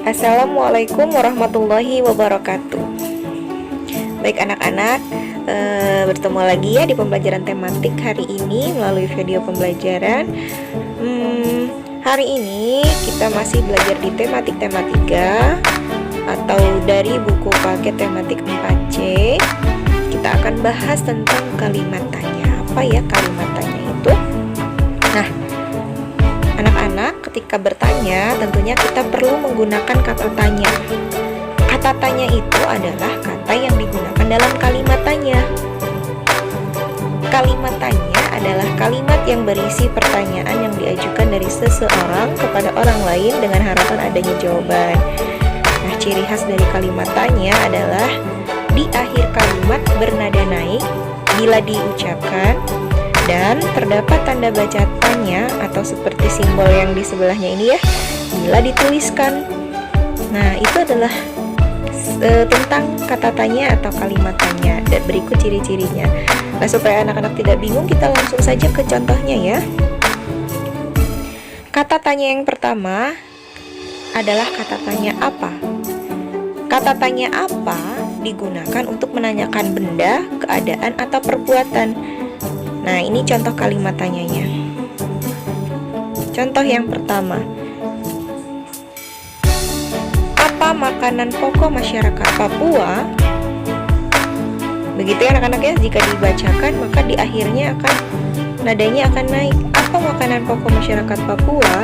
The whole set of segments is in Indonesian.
Assalamualaikum warahmatullahi wabarakatuh. Baik anak-anak, bertemu lagi ya di pembelajaran tematik hari ini melalui video pembelajaran. Hari ini kita masih belajar di tematik tematika atau dari buku paket tematik 4C. Kita akan bahas tentang kalimat tanya. Apa ya kalimat tanya itu? Nah, anak-anak ketika bertanya tentunya kita perlu menggunakan kata tanya. Kata tanya itu adalah kata yang digunakan dalam kalimat tanya. Kalimat tanya adalah kalimat yang berisi pertanyaan yang diajukan dari seseorang kepada orang lain dengan harapan adanya jawaban. Nah, ciri khas dari kalimat tanya adalah di akhir kalimat bernada naik bila diucapkan, dan terdapat tanda baca tanya atau seperti simbol yang di sebelahnya ini ya, bila dituliskan. Nah, itu adalah tentang kata tanya atau kalimat tanya, dan berikut ciri-cirinya. Nah, supaya anak-anak tidak bingung, kita langsung saja ke contohnya ya. Kata tanya yang pertama adalah kata tanya apa. Kata tanya apa digunakan untuk menanyakan benda, keadaan, atau perbuatan. Nah, ini contoh kalimat tanyanya. Contoh yang pertama, apa makanan pokok masyarakat Papua? Begitu ya anak-anak ya, jika dibacakan maka di akhirnya nadanya akan naik. Apa makanan pokok masyarakat Papua?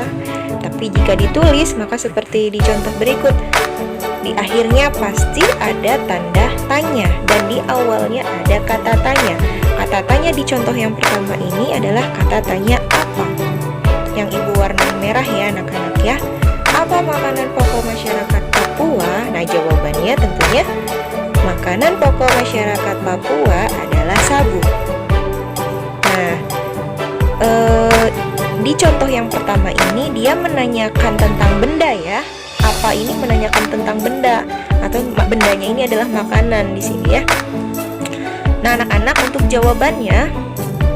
Tapi jika ditulis maka seperti di contoh berikut, di akhirnya pasti ada tanda tanya dan di awalnya ada kata tanya. Kata tanya di contoh yang pertama ini adalah kata tanya apa, yang ibu warnai merah ya anak-anak ya. Apa makanan pokok masyarakat Papua? Nah, jawabannya tentunya makanan pokok masyarakat Papua adalah sagu. Nah, di contoh yang pertama ini dia menanyakan tentang benda ya. Apa ini menanyakan tentang benda, atau bendanya ini adalah makanan di sini ya. Nah, anak-anak, untuk jawabannya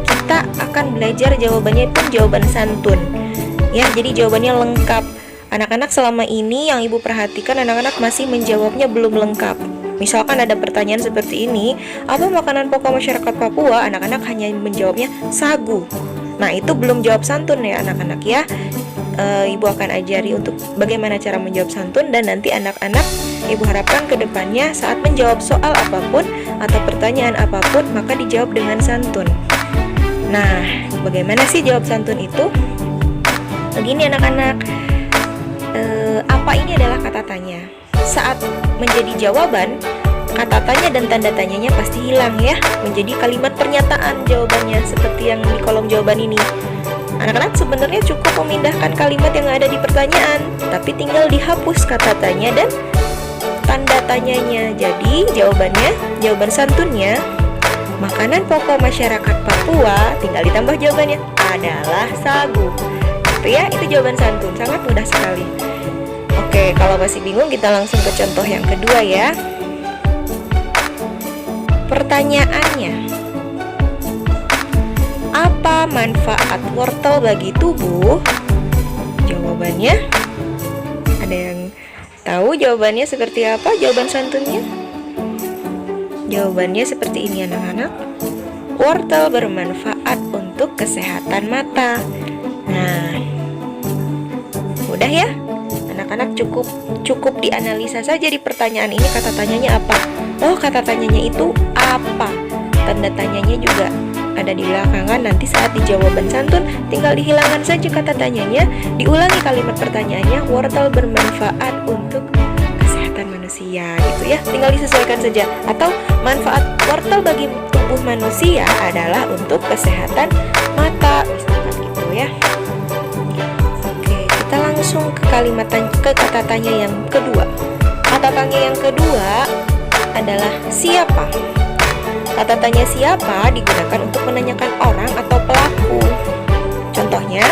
kita akan belajar jawabannya itu jawaban santun ya. Jadi jawabannya lengkap. Anak-anak, selama ini yang ibu perhatikan anak-anak masih menjawabnya belum lengkap. Misalkan ada pertanyaan seperti ini, apa makanan pokok masyarakat Papua? Anak-anak hanya menjawabnya sagu. Nah, itu belum jawab santun ya anak-anak ya. Ibu akan ajari untuk bagaimana cara menjawab santun, dan nanti anak-anak ibu harapkan ke depannya saat menjawab soal apapun atau pertanyaan apapun maka dijawab dengan santun. Nah, bagaimana sih jawab santun itu? Begini anak-anak, apa ini adalah kata tanya. Saat menjadi jawaban, kata tanya dan tanda tanyanya pasti hilang ya, menjadi kalimat pernyataan jawabannya seperti yang di kolom jawaban ini. Anak-anak, sebenarnya cukup memindahkan kalimat yang ada di pertanyaan, tapi tinggal dihapus kata tanya dan tanda tanyanya. Jadi jawaban santunnya, makanan pokok masyarakat Papua, tinggal ditambah jawabannya adalah sagu. Itu ya, itu jawaban santun, sangat mudah sekali. Oke, kalau masih bingung kita langsung ke contoh yang kedua ya. Pertanyaannya, apa manfaat wortel bagi tubuh? Jawabannya, ada yang tahu jawabannya seperti apa? Jawaban santunnya? Jawabannya seperti ini anak-anak. Wortel bermanfaat untuk kesehatan mata. Nah, mudah ya? Anak-anak cukup dianalisa saja di pertanyaan ini kata tanyanya apa. Oh, kata tanyanya itu apa? Tanda tanyanya juga ada di belakangan. Nanti saat di jawaban santun tinggal dihilangkan saja kata tanyanya, diulangi kalimat pertanyaannya, wortel bermanfaat untuk kesehatan manusia gitu ya. Tinggal disesuaikan saja. Atau manfaat wortel bagi tubuh manusia adalah untuk kesehatan mata, misalkan gitu ya. Oke, kita langsung ke kata tanya yang kedua. Kata tanya yang kedua adalah siapa. Kata tanya siapa digunakan untuk menanyakan orang atau pelaku. Contohnya,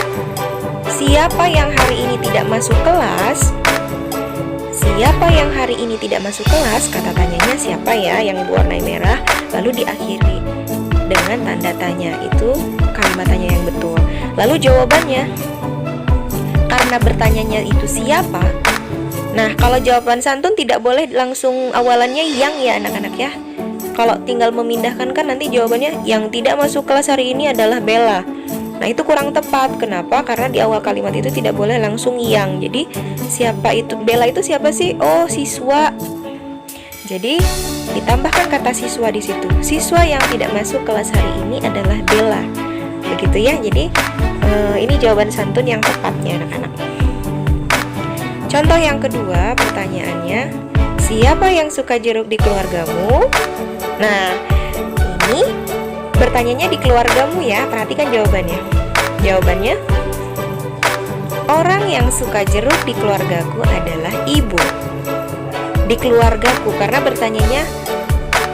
siapa yang hari ini tidak masuk kelas? Siapa yang hari ini tidak masuk kelas? Kata tanyanya siapa ya, yang berwarna merah, lalu diakhiri dengan tanda tanya. Itu kalimat tanya yang betul. Lalu jawabannya, karena bertanyanya itu siapa, Nah, kalau jawaban santun tidak boleh langsung awalannya yang ya anak-anak ya. Kalau tinggal memindahkan kan nanti jawabannya yang tidak masuk kelas hari ini adalah Bella. Nah, itu kurang tepat. Kenapa? Karena di awal kalimat itu tidak boleh langsung yang. Jadi, siapa itu? Bella itu siapa sih? Oh, siswa. Jadi, ditambahkan kata siswa di situ. Siswa yang tidak masuk kelas hari ini adalah Bella. Begitu ya. Jadi, ini jawaban santun yang tepatnya anak-anak. Contoh yang kedua, pertanyaannya, siapa yang suka jeruk di keluargamu? Nah, ini bertanyanya di keluargamu ya. Perhatikan jawabannya. Jawabannya, orang yang suka jeruk di keluargaku adalah ibu. Di keluargaku, karena bertanyanya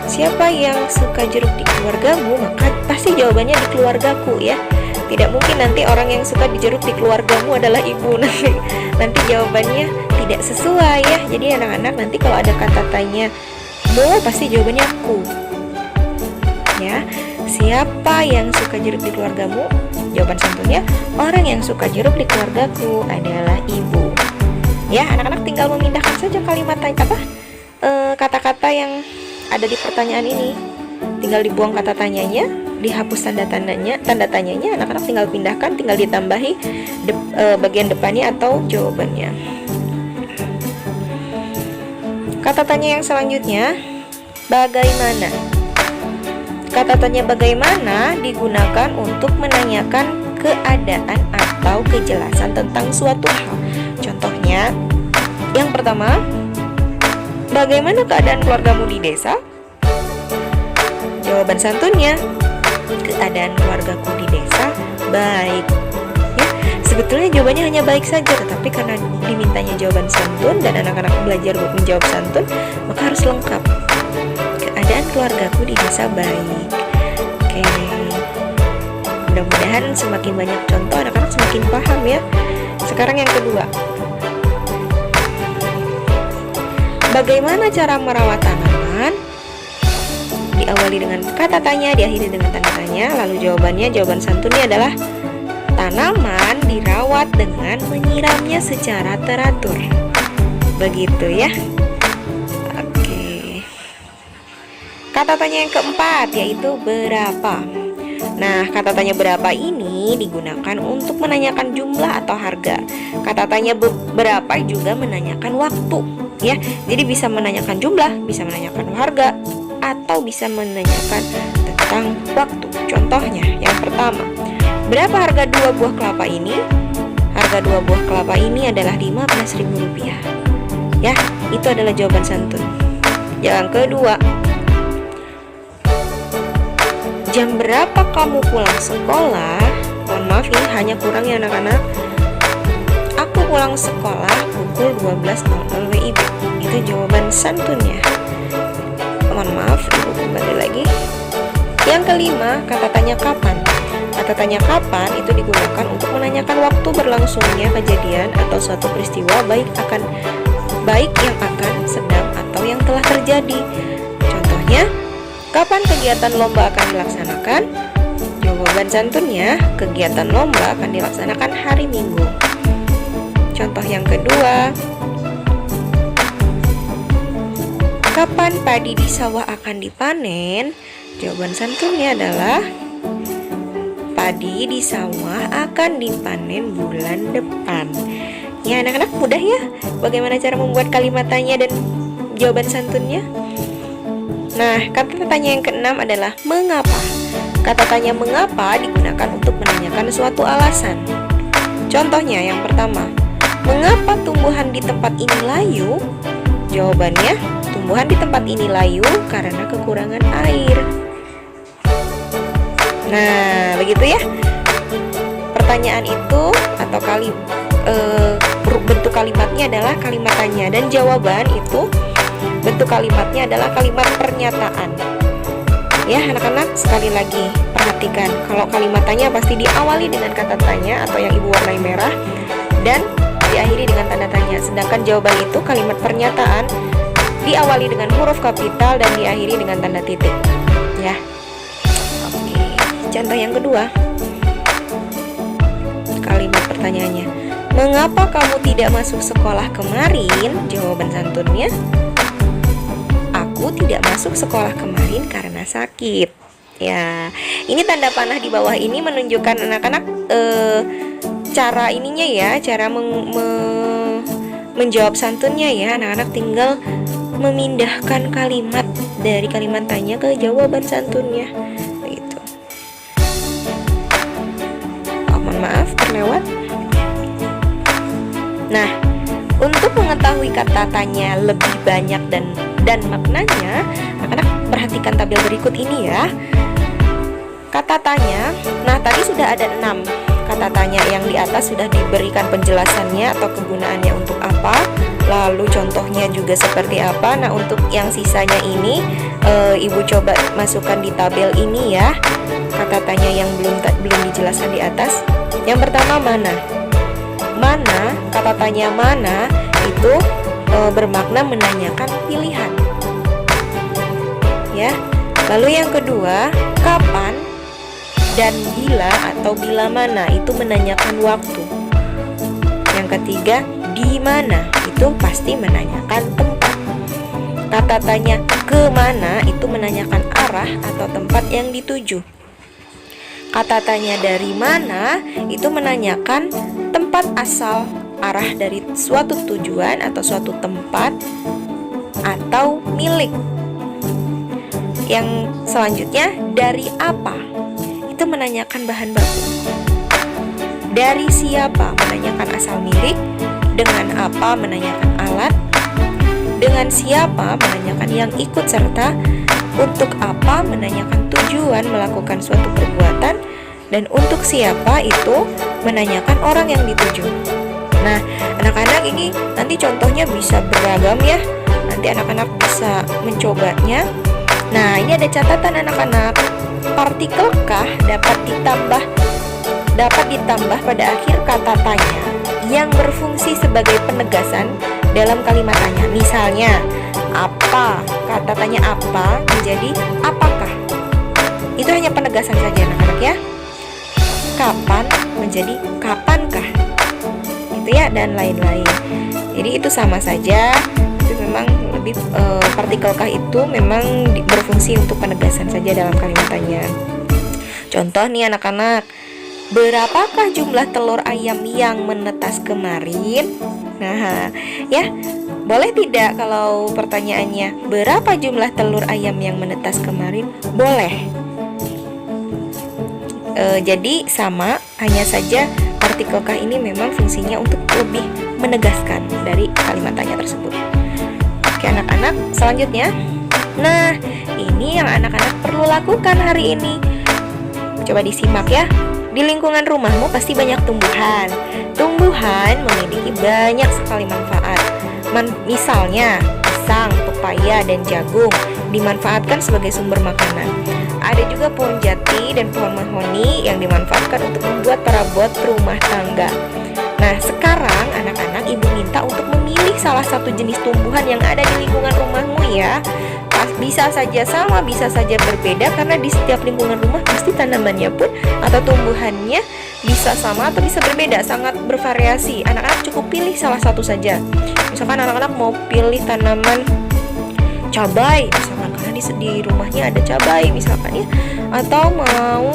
siapa yang suka jeruk di keluargamu, maka pasti jawabannya di keluargaku ya. Tidak mungkin nanti orang yang suka di jeruk di keluargamu adalah ibu. Nanti jawabannya tidak sesuai ya. Jadi anak-anak nanti kalau ada kata tanya pasti jawabannya aku ya. Siapa yang suka jeruk di keluargamu? Jawaban santunnya, orang yang suka jeruk di keluargaku adalah ibu. Ya, anak-anak tinggal memindahkan saja kalimat kata-kata yang ada di pertanyaan ini. Tinggal dibuang kata tanyanya, dihapus tanda tanyanya, anak-anak tinggal pindahkan, tinggal ditambahi bagian depannya atau jawabannya. Kata tanya yang selanjutnya, bagaimana? Kata tanya bagaimana digunakan untuk menanyakan keadaan atau kejelasan tentang suatu hal. Contohnya, yang pertama, bagaimana keadaan keluargamu di desa? Jawaban santunnya, keadaan keluargaku di desa baik. Ya, sebetulnya jawabannya hanya baik saja, tetapi karena dimintanya jawaban santun dan anak-anak belajar menjawab santun, maka harus lengkap. Keadaan keluargaku di desa baik. Oke. Mudah-mudahan semakin banyak contoh anak-anak semakin paham ya. Sekarang yang kedua. Bagaimana cara merawat tanaman? Diawali dengan kata tanya, diakhiri dengan tanda tanya. Lalu jawaban santunnya adalah tanaman dirawat dengan menyiramnya secara teratur. Begitu ya. Oke. Kata tanya yang keempat yaitu berapa. Nah, kata tanya berapa ini digunakan untuk menanyakan jumlah atau harga. Kata tanya berapa juga menanyakan waktu ya. Jadi bisa menanyakan jumlah, bisa menanyakan harga, atau bisa menanyakan tentang waktu. Contohnya, yang pertama, berapa harga 2 buah kelapa ini? Harga 2 buah kelapa ini adalah Rp15.000. Ya, itu adalah jawaban santun. Yang kedua, jam berapa kamu pulang sekolah? Mohon maaf ini hanya kurang ya anak-anak. Aku pulang sekolah pukul 12.00 WIB. Itu jawaban santunnya. Mohon maaf, ibu kembali lagi. Yang kelima, kata tanya kapan. Kata tanya kapan itu digunakan untuk menanyakan waktu berlangsungnya kejadian atau suatu peristiwa baik yang akan, sedang, atau yang telah terjadi. Contohnya, kapan kegiatan lomba akan dilaksanakan? Jawaban santunnya, kegiatan lomba akan dilaksanakan hari Minggu. Contoh yang kedua, kapan padi di sawah akan dipanen? Jawaban santunnya adalah padi di sawah akan dipanen bulan depan. Ya anak-anak, mudah ya bagaimana cara membuat kalimat tanya dan jawaban santunnya. Nah, kata tanya yang keenam adalah mengapa. Kata tanya mengapa digunakan untuk menanyakan suatu alasan. Contohnya yang pertama, mengapa tumbuhan di tempat ini layu? Jawabannya, tumbuhan di tempat ini layu karena kekurangan air. Nah, begitu ya. Pertanyaan itu atau bentuk kalimatnya adalah kalimat tanya, dan jawaban itu bentuk kalimatnya adalah kalimat pernyataan. Ya, anak-anak sekali lagi perhatikan, kalau kalimat tanya pasti diawali dengan kata tanya atau yang ibu warnai merah dan diakhiri dengan tanda tanya. Sedangkan jawaban itu kalimat pernyataan diawali dengan huruf kapital dan diakhiri dengan tanda titik. Ya. Oke. Contoh yang kedua. Kalimat pertanyaannya. Mengapa kamu tidak masuk sekolah kemarin? Jawaban santunnya, aku tidak masuk sekolah kemarin karena sakit. Ya, ini tanda panah di bawah ini menunjukkan anak-anak cara ininya ya, cara menjawab santunnya ya. Anak-anak tinggal memindahkan kalimat dari kalimat tanya ke jawaban santunnya. Begitu. Oh, mohon maaf terlewat. Nah, untuk mengetahui kata tanya lebih banyak dan maknanya, anak-anak perhatikan tabel berikut ini ya. Kata tanya, nah tadi sudah ada 6 kata tanya yang di atas sudah diberikan penjelasannya atau kegunaannya untuk apa, lalu contohnya juga seperti apa. Nah, untuk yang sisanya ini Ibu coba masukkan di tabel ini ya, kata tanya yang belum dijelaskan di atas. Yang pertama mana? Mana, kata tanya mana itu bermakna menanyakan pilihan ya. Lalu yang kedua, kapan dan bila atau bila mana itu menanyakan waktu. Yang ketiga, di mana itu pasti menanyakan tempat. Kata tanya ke mana itu menanyakan arah atau tempat yang dituju. Kata tanya dari mana itu menanyakan tempat asal, arah dari suatu tujuan atau suatu tempat atau milik. Yang selanjutnya, dari apa itu menanyakan bahan baku. Dari siapa menanyakan asal milik. Dengan apa menanyakan alat. Dengan siapa menanyakan yang ikut serta. Untuk apa menanyakan tujuan melakukan suatu perbuatan. Dan untuk siapa itu menanyakan orang yang dituju. Nah, anak-anak ini nanti contohnya bisa beragam ya. Nanti anak-anak bisa mencobanya. Nah, ini ada catatan anak-anak. Partikel kah dapat ditambah pada akhir kata tanya yang berfungsi sebagai penegasan dalam kalimat tanya. Misalnya, apa, kata tanya apa menjadi apakah. Itu hanya penegasan saja anak-anak ya. Kapan menjadi kapankah. Itu ya, dan lain-lain. Jadi itu sama saja. Itu memang lebih partikelkah itu memang berfungsi untuk penegasan saja dalam kalimat tanya. Contoh nih anak-anak, berapakah jumlah telur ayam yang menetas kemarin? Nah, ya, boleh tidak kalau pertanyaannya berapa jumlah telur ayam yang menetas kemarin? Boleh. Jadi sama, hanya saja partikelkah ini memang fungsinya untuk lebih menegaskan dari kalimat tanya tersebut. Oke anak-anak, selanjutnya. Nah, ini yang anak-anak perlu lakukan hari ini. Coba disimak ya. Di lingkungan rumahmu pasti banyak tumbuhan. Tumbuhan memiliki banyak sekali manfaat. Misalnya, pisang, pepaya, dan jagung dimanfaatkan sebagai sumber makanan. Ada juga pohon jati dan pohon mahoni yang dimanfaatkan untuk membuat perabot rumah tangga. Nah, sekarang anak-anak ibu minta untuk memilih salah satu jenis tumbuhan yang ada di lingkungan rumahmu ya. Bisa saja sama, bisa saja berbeda, karena di setiap lingkungan rumah pasti tanamannya pun atau tumbuhannya bisa sama atau bisa berbeda, sangat bervariasi. Anak-anak cukup pilih salah satu saja. Misalkan anak-anak mau pilih tanaman cabai, misalkan karena di rumahnya ada cabai misalkan ya, atau mau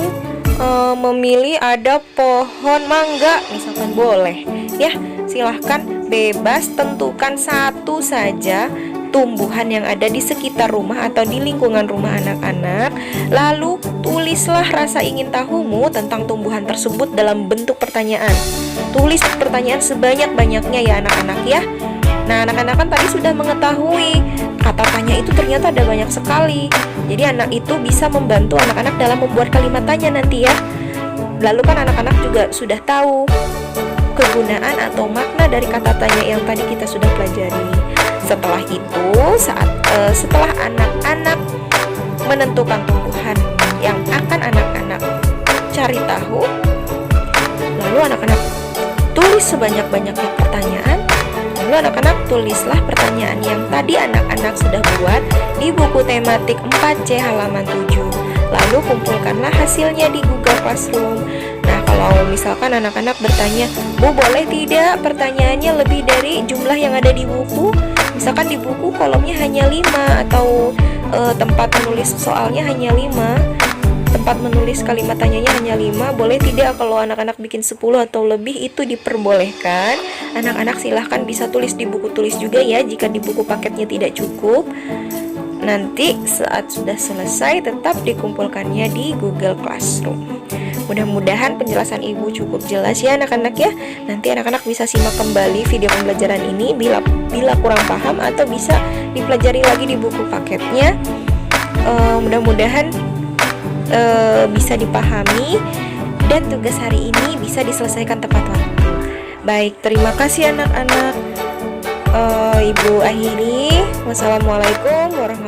memilih ada pohon mangga misalkan, boleh ya, silahkan bebas tentukan satu saja tumbuhan yang ada di sekitar rumah atau di lingkungan rumah anak-anak. Lalu tulislah rasa ingin tahumu tentang tumbuhan tersebut dalam bentuk pertanyaan. Tulis pertanyaan sebanyak-banyaknya ya anak-anak ya. Nah, anak-anak kan tadi sudah mengetahui kata tanya itu ternyata ada banyak sekali. Jadi anak itu bisa membantu anak-anak dalam membuat kalimat tanya nanti ya. Lalu kan anak-anak juga sudah tahu kegunaan atau makna dari kata tanya yang tadi kita sudah pelajari. Setelah itu, setelah anak-anak menentukan tumbuhan yang akan anak-anak cari tahu, lalu anak-anak tulis sebanyak-banyaknya pertanyaan. Lalu anak-anak tulislah pertanyaan yang tadi anak-anak sudah buat di buku tematik 4C halaman 7. Lalu kumpulkanlah hasilnya di Google Classroom. Nah, kalau Kalau misalkan anak-anak bertanya, Bu boleh tidak pertanyaannya lebih dari jumlah yang ada di buku? Misalkan di buku kolomnya hanya 5 atau tempat menulis soalnya hanya 5, tempat menulis kalimat tanyanya hanya 5, boleh tidak kalau anak-anak bikin 10 atau lebih? Itu diperbolehkan. Anak-anak silahkan bisa tulis di buku tulis juga ya, jika di buku paketnya tidak cukup. Nanti saat sudah selesai tetap dikumpulkannya di Google Classroom. Mudah-mudahan penjelasan ibu cukup jelas ya anak-anak ya. Nanti anak-anak bisa simak kembali video pembelajaran ini bila kurang paham, atau bisa dipelajari lagi di buku paketnya. Mudah-mudahan bisa dipahami dan tugas hari ini bisa diselesaikan tepat waktu. Baik, terima kasih anak-anak. Ibu akhiri. Wassalamualaikum warahmatullahi wabarakatuh.